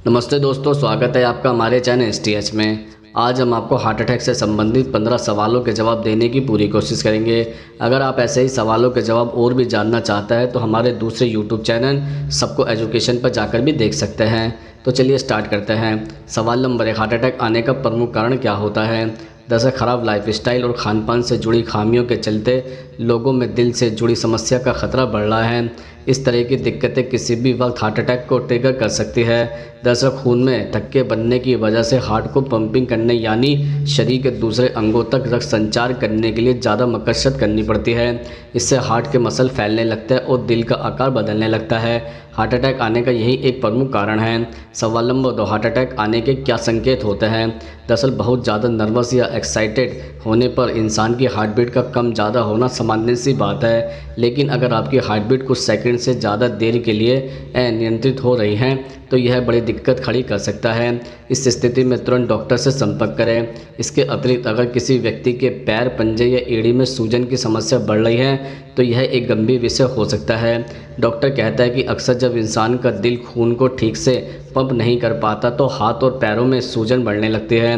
नमस्ते दोस्तों, स्वागत है आपका हमारे चैनल STH में। आज हम आपको हार्ट अटैक से संबंधित 15 सवालों के जवाब देने की पूरी कोशिश करेंगे। अगर आप ऐसे ही सवालों के जवाब और भी जानना चाहते हैं तो हमारे दूसरे YouTube चैनल सबको एजुकेशन पर जाकर भी देख सकते हैं। तो चलिए स्टार्ट करते हैं। सवाल नंबर 1, हार्ट अटैक आने का प्रमुख कारण क्या होता है? दरअसल खराब लाइफस्टाइल और खानपान से जुड़ी खामियों के चलते लोगों में दिल से जुड़ी समस्या का खतरा बढ़ रहा है। इस तरह की दिक्कतें किसी भी वक्त हार्ट अटैक को ट्रिगर कर सकती है। दरअसल खून में थक्के बनने की वजह से हार्ट को पंपिंग करने यानी शरीर के दूसरे अंगों तक रक्त संचार करने के लिए ज़्यादा मशक्क़त करनी पड़ती है। इससे हार्ट के मसल फैलने लगते हैं और दिल का आकार बदलने लगता है। हार्ट अटैक आने का यही एक प्रमुख कारण है। सवाल नंबर 2, हार्ट अटैक आने के क्या संकेत होते हैं? दरअसल बहुत ज़्यादा नर्वस या एक्साइटेड होने पर इंसान की हार्ट बीट का कम ज़्यादा होना सामान्य सी बात है। लेकिन अगर आपकी हार्ट बीट कुछ सेकंड से ज़्यादा देर के लिए अनियंत्रित हो रही है तो यह बड़ी दिक्कत खड़ी कर सकता है। इस स्थिति में तुरंत डॉक्टर से संपर्क करें। इसके अतिरिक्त अगर किसी व्यक्ति के पैर, पंजे या एड़ी में सूजन की समस्या बढ़ रही है तो यह एक गंभीर विषय हो सकता है। डॉक्टर कहता है कि अक्सर जब इंसान का दिल खून को ठीक से पंप नहीं कर पाता तो हाथ और पैरों में सूजन बढ़ने लगती है।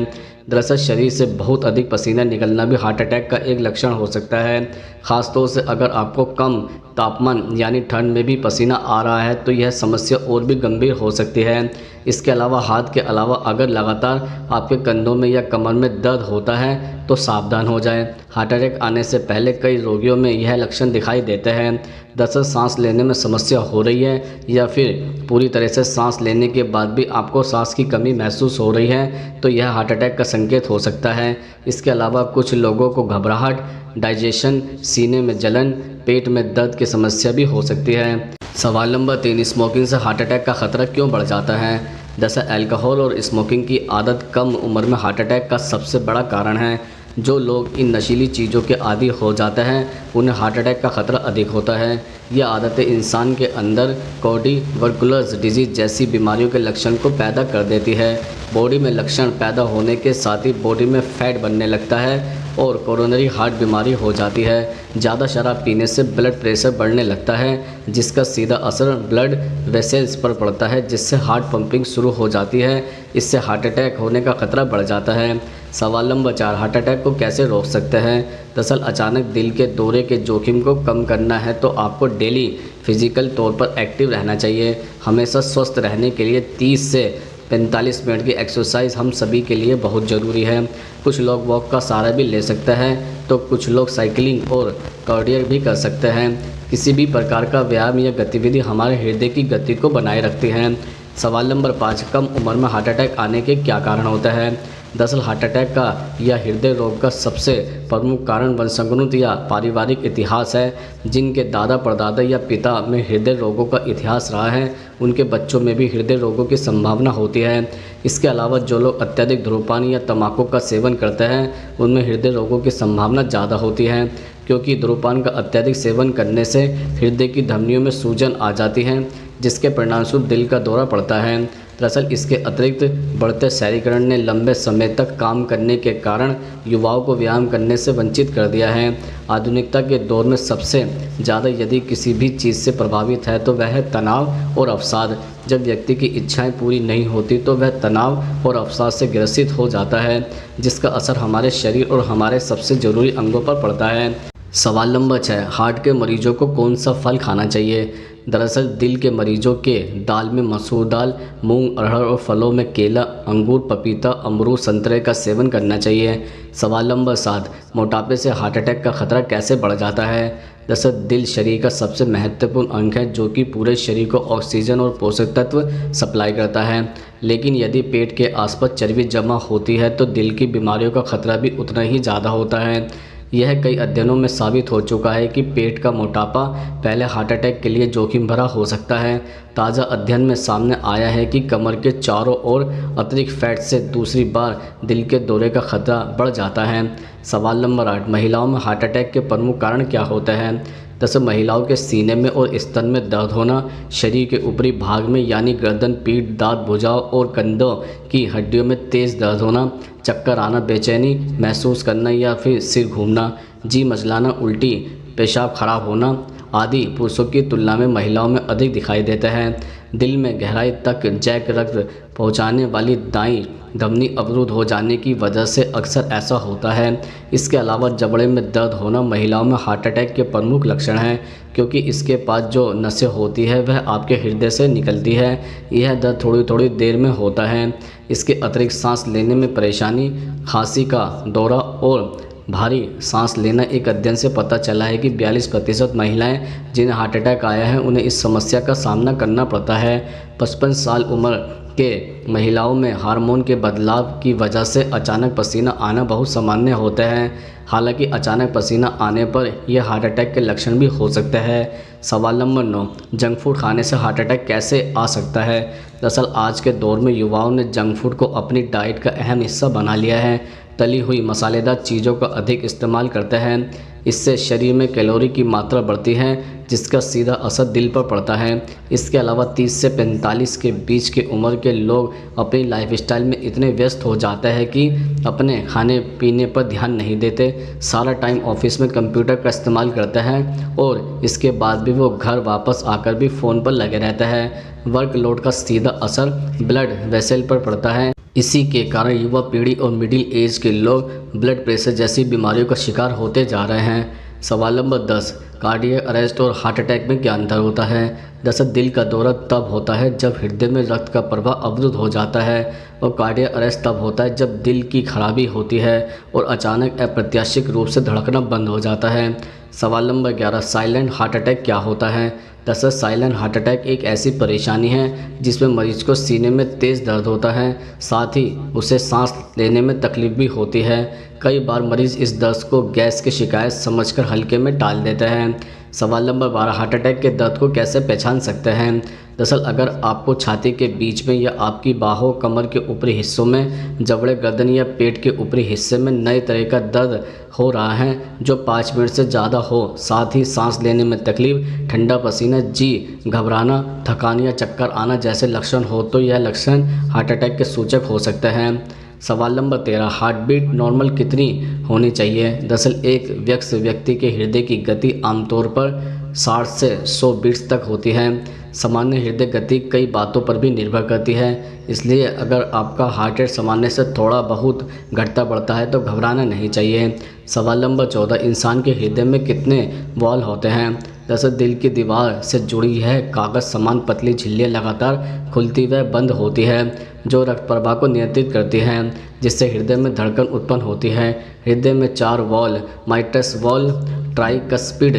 दरअसल शरीर से बहुत अधिक पसीना निकलना भी हार्ट अटैक का एक लक्षण हो सकता है। ख़ासतौर से अगर आपको कम तापमान यानी ठंड में भी पसीना आ रहा है तो यह समस्या और भी गंभीर हो सकती है। इसके अलावा हाथ के अलावा अगर लगातार आपके कंधों में या कमर में दर्द होता है तो सावधान हो जाएं। हार्ट अटैक आने से पहले कई रोगियों में यह लक्षण दिखाई देते हैं। दरअसल सांस लेने में समस्या हो रही है या फिर पूरी तरह से सांस लेने के बाद भी आपको सांस की कमी महसूस हो रही है तो यह हार्ट अटैक का संकेत हो सकता है। इसके अलावा कुछ लोगों को घबराहट, डाइजेशन, सीने में जलन, पेट में दर्द की समस्या भी हो सकती है। सवाल नंबर 3, स्मोकिंग से हार्ट अटैक का खतरा क्यों बढ़ जाता है? दरअसल अल्कोहल और स्मोकिंग की आदत कम उम्र में हार्ट अटैक का सबसे बड़ा कारण है। जो लोग इन नशीली चीज़ों के आदी हो जाते हैं उन्हें हार्ट अटैक का खतरा अधिक होता है। यह आदतें इंसान के अंदर कार्डियोवैस्कुलर डिजीज़ जैसी बीमारियों के लक्षण को पैदा कर देती है। बॉडी में लक्षण पैदा होने के साथ ही बॉडी में फैट बनने लगता है और कोरोनरी हार्ट बीमारी हो जाती है। ज़्यादा शराब पीने से ब्लड प्रेशर बढ़ने लगता है जिसका सीधा असर ब्लड वेसल्स पर पड़ता है जिससे हार्ट पंपिंग शुरू हो जाती है। इससे हार्ट अटैक होने का खतरा बढ़ जाता है। सवाल नंबर 4, हार्ट अटैक को कैसे रोक सकते हैं? दरअसल अचानक दिल के दौरे के जोखिम को कम करना है तो आपको डेली फिजिकल तौर पर एक्टिव रहना चाहिए। हमेशा स्वस्थ रहने के लिए 30 से 45 मिनट की एक्सरसाइज हम सभी के लिए बहुत ज़रूरी है। कुछ लोग वॉक का सहारा भी ले सकते हैं तो कुछ लोग साइकिलिंग और कार्डियो भी कर सकते हैं। किसी भी प्रकार का व्यायाम या गतिविधि हमारे हृदय की गति को बनाए रखती है। सवाल नंबर 5, कम उम्र में हार्ट अटैक आने के क्या कारण होते हैं? दरअसल हार्ट अटैक का या हृदय रोग का सबसे प्रमुख कारण वंशानुगत या पारिवारिक इतिहास है। जिनके दादा परदादा या पिता में हृदय रोगों का इतिहास रहा है उनके बच्चों में भी हृदय रोगों की संभावना होती है। इसके अलावा जो लोग अत्यधिक धूम्रपान या तंबाकू का सेवन करते हैं उनमें हृदय रोगों की संभावना ज़्यादा होती है क्योंकि धूम्रपान का अत्यधिक सेवन करने से हृदय की धमनियों में सूजन आ जाती है जिसके परिणामस्वरूप दिल का दौरा पड़ता है। दरअसल इसके अतिरिक्त बढ़ते शहरीकरण ने लंबे समय तक काम करने के कारण युवाओं को व्यायाम करने से वंचित कर दिया है। आधुनिकता के दौर में सबसे ज़्यादा यदि किसी भी चीज़ से प्रभावित है तो वह है तनाव और अवसाद। जब व्यक्ति की इच्छाएं पूरी नहीं होती तो वह तनाव और अवसाद से ग्रसित हो जाता है जिसका असर हमारे शरीर और हमारे सबसे ज़रूरी अंगों पर पड़ता है। सवाल नंबर 6, हार्ट के मरीजों को कौन सा फल खाना चाहिए? दरअसल दिल के मरीजों के दाल में मसूर दाल, मूंग, अरहर और फलों में केला, अंगूर, पपीता, अमरूद, संतरे का सेवन करना चाहिए। सवाल नंबर 7, मोटापे से हार्ट अटैक का खतरा कैसे बढ़ जाता है? दरअसल दिल शरीर का सबसे महत्वपूर्ण अंग है जो कि पूरे शरीर को ऑक्सीजन और पोषक तत्व सप्लाई करता है। लेकिन यदि पेट के आसपास चर्बी जमा होती है तो दिल की बीमारियों का खतरा भी उतना ही ज़्यादा होता है। यह कई अध्ययनों में साबित हो चुका है कि पेट का मोटापा पहले हार्ट अटैक के लिए जोखिम भरा हो सकता है। ताज़ा अध्ययन में सामने आया है कि कमर के चारों ओर अतिरिक्त फैट से दूसरी बार दिल के दौरे का खतरा बढ़ जाता है। सवाल नंबर 8, महिलाओं में हार्ट अटैक के प्रमुख कारण क्या होते हैं? दरअसल महिलाओं के सीने में और स्तन में दर्द होना, शरीर के ऊपरी भाग में यानी गर्दन, पीठ, दांत, भुजाओं और कंधों की हड्डियों में तेज़ दर्द होना, चक्कर आना, बेचैनी महसूस करना या फिर सिर घूमना, जी मचलाना, उल्टी, पेशाब खराब होना आदि पुरुषों की तुलना में महिलाओं में अधिक दिखाई देता है। दिल में गहराई तक जैक रक्त पहुंचाने वाली दाईं धमनी अवरुद्ध हो जाने की वजह से अक्सर ऐसा होता है। इसके अलावा जबड़े में दर्द होना महिलाओं में हार्ट अटैक के प्रमुख लक्षण हैं, क्योंकि इसके पास जो नसें होती है वह आपके हृदय से निकलती है। यह दर्द थोड़ी थोड़ी देर में होता है। इसके अतिरिक्त सांस लेने में परेशानी, खांसी का दौरा और भारी सांस लेना। एक अध्ययन से पता चला है कि 42% महिलाएं जिन्हें हार्ट अटैक आया है उन्हें इस समस्या का सामना करना पड़ता है। 55 साल उम्र के महिलाओं में हार्मोन के बदलाव की वजह से अचानक पसीना आना बहुत सामान्य होता है। हालांकि अचानक पसीना आने पर यह हार्ट अटैक के लक्षण भी हो सकते हैं। सवाल नंबर 9, जंक फूड खाने से हार्ट अटैक कैसे आ सकता है? दरअसल आज के दौर में युवाओं ने जंक फूड को अपनी डाइट का अहम हिस्सा बना लिया है। तली हुई मसालेदार चीज़ों का अधिक इस्तेमाल करते हैं। इससे शरीर में कैलोरी की मात्रा बढ़ती है, जिसका सीधा असर दिल पर पड़ता है। इसके अलावा 30 से 45 के बीच की उम्र के लोग अपनी लाइफस्टाइल में इतने व्यस्त हो जाते हैं कि अपने खाने पीने पर ध्यान नहीं देते। सारा टाइम ऑफिस में कंप्यूटर का इस्तेमाल करते हैं और इसके बाद भी वो घर वापस आकर भी फ़ोन पर लगे रहते हैं। वर्कलोड का सीधा असर ब्लड वेसल पर पड़ता है। इसी के कारण युवा पीढ़ी और मिडिल एज के लोग ब्लड प्रेशर जैसी बीमारियों का शिकार होते जा रहे हैं। सवाल नंबर 10, कार्डियक अरेस्ट और हार्ट अटैक में क्या अंतर होता है? दरअसल दिल का दौरा तब होता है जब हृदय में रक्त का प्रवाह अवरुद्ध हो जाता है, और कार्डियक अरेस्ट तब होता है जब दिल की खराबी होती है और अचानक अप्रत्याशित रूप से धड़कना बंद हो जाता है। सवाल नंबर 11, साइलेंट हार्ट अटैक क्या होता है? दरअसल साइलेंट हार्ट अटैक एक ऐसी परेशानी है जिसमें मरीज को सीने में तेज़ दर्द होता है, साथ ही उसे सांस लेने में तकलीफ भी होती है। कई बार मरीज इस दर्द को गैस की शिकायत समझकर हल्के में टाल देते हैं। सवाल नंबर 12, हार्ट अटैक के दर्द को कैसे पहचान सकते हैं? दरअसल अगर आपको छाती के बीच में या आपकी बाहों, कमर के ऊपरी हिस्सों में, जबड़े, गर्दन या पेट के ऊपरी हिस्से में नए तरह का दर्द हो रहा है जो 5 मिनट से ज़्यादा हो, साथ ही सांस लेने में तकलीफ, ठंडा पसीना, जी घबराना, थकान या चक्कर आना जैसे लक्षण हो तो यह लक्षण हार्ट अटैक के सूचक हो सकते हैं। सवाल नंबर 13, हार्ट बीट नॉर्मल कितनी होनी चाहिए? दरअसल एक व्यक्ति के हृदय की गति आमतौर पर 60 से 100 बीट्स तक होती है। सामान्य हृदय गति कई बातों पर भी निर्भर करती है, इसलिए अगर आपका हार्ट रेट सामान्य से थोड़ा बहुत घटता बढ़ता है तो घबराना नहीं चाहिए। सवाल नंबर 14, इंसान के हृदय में कितने वॉल्व होते हैं? दरअसल दिल की दीवार से जुड़ी है कागज समान पतली झिल्लियाँ लगातार खुलती व बंद होती है जो रक्त प्रवाह को नियंत्रित करती हैं, जिससे हृदय में धड़कन उत्पन्न होती है। हृदय में 4 वॉल्व, माइट्रस वॉल्व, ट्राइकस्पिड,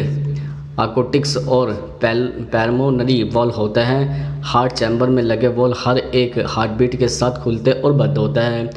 आर्कोटिक्स और पैल्मोनरी वॉल्व होते हैं। हार्ट चैम्बर में लगे वॉल्व हर एक हार्ट बीट के साथ खुलते और बंद होता है।